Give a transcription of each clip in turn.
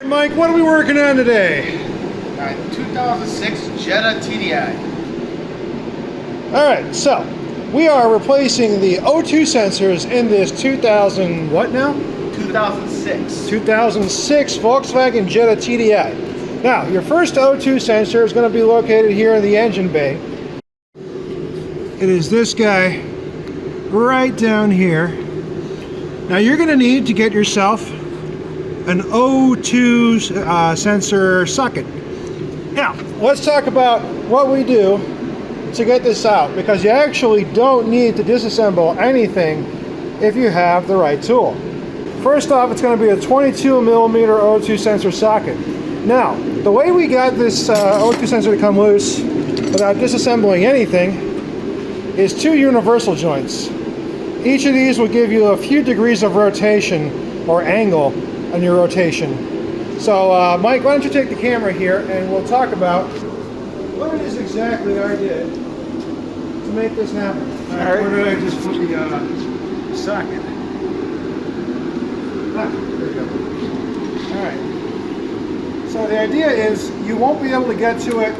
Mike, what are we working on today? 2006 Jetta TDI. Alright, so we are replacing the O2 sensors in this 2000, what now? 2006. 2006 Volkswagen Jetta TDI. Now, your first O2 sensor is going to be located here in the engine bay. It is this guy right down here. Now, you're going to need to get yourself an O2 sensor socket. Now, let's talk about what we do to get this out, because you actually don't need to disassemble anything if you have the right tool. First off, it's going to be a 22 millimeter O2 sensor socket. Now, the way we got this O2 sensor to come loose without disassembling anything is two universal joints. Each of these will give you a few degrees of rotation or angle on your rotation. So Mike, why don't you take the camera here and we'll talk about what it is exactly I did to make this happen. All right. Where did I just put the socket? Ah, there we go. Alright. So the idea is you won't be able to get to it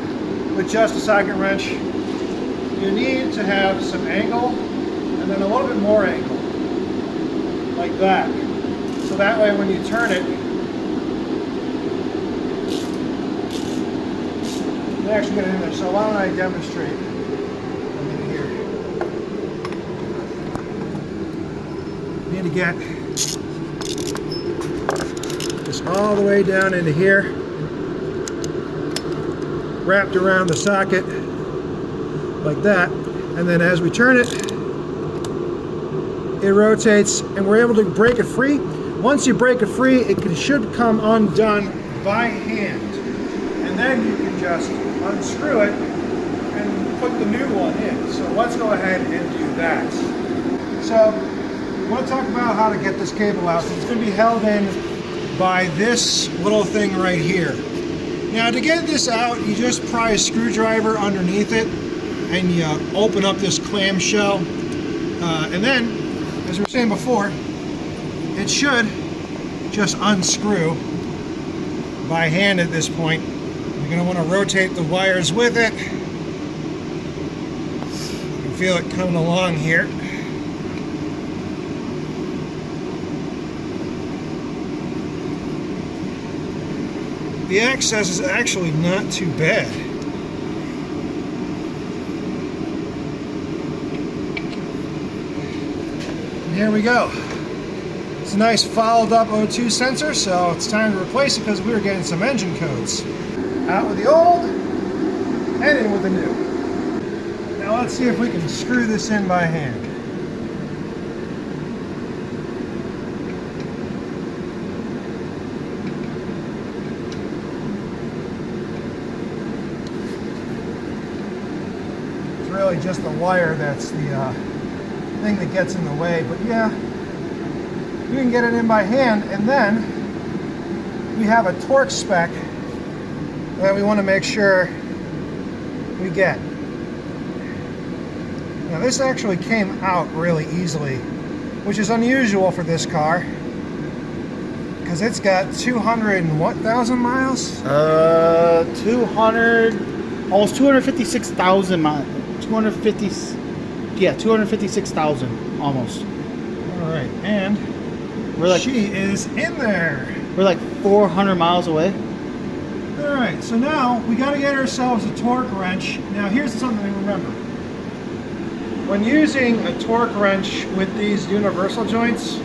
with just a socket wrench. You need to have some angle and then a little bit more angle. Like that. So that way when you turn it, you actually get it in there. So why don't I demonstrate? I'm in here. You need to get this all the way down into here, wrapped around the socket like that, and then as we turn it, it rotates and we're able to break it free. Once you break it free, it should come undone by hand. And then you can just unscrew it and put the new one in. So let's go ahead and do that. So we want to talk about how to get this cable out. So it's going to be held in by this little thing right here. Now to get this out, you just pry a screwdriver underneath it and you open up this clamshell. And then, as we were saying before, it should just unscrew by hand at this point. You're going to want to rotate the wires with it. You can feel it coming along here. The access is actually not too bad. And here we go. It's a nice followed up O2 sensor, so it's time to replace it because we were getting some engine codes. Out with the old, and in with the new. Now let's see if we can screw this in by hand. It's really just the wire that's the thing that gets in the way, but yeah, you can get it in by hand, and then we have a torque spec that we want to make sure we get. Now this actually came out really easily, which is unusual for this car because it's got 200 and what thousand miles? 200, almost 256,000 miles. 256,000 almost. All right, and we're like, she is in there. We're like 400 miles away. All right, so now we got to get ourselves a torque wrench. Now here's something to remember. When using a torque wrench with these universal joints,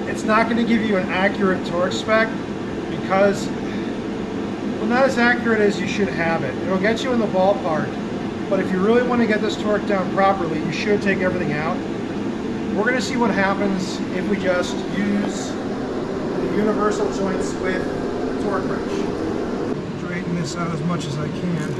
it's not going to give you an accurate torque spec because, well, not as accurate as you should have it. It'll get you in the ballpark, but if you really want to get this torque down properly, you should take everything out. We're going to see what happens if we just use the universal joints with the torque wrench. Straighten this out as much as I can.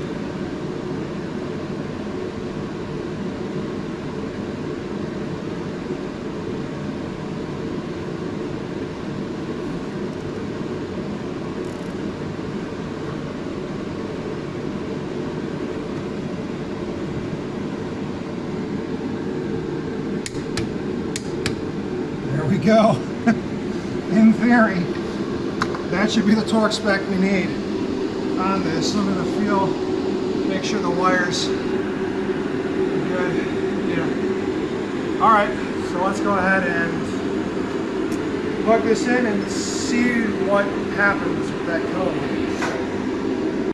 There we go. In theory, that should be the torque spec we need on this. I'm going to make sure the wires are good. Yeah. All right, so let's go ahead and plug this in and see what happens with that code.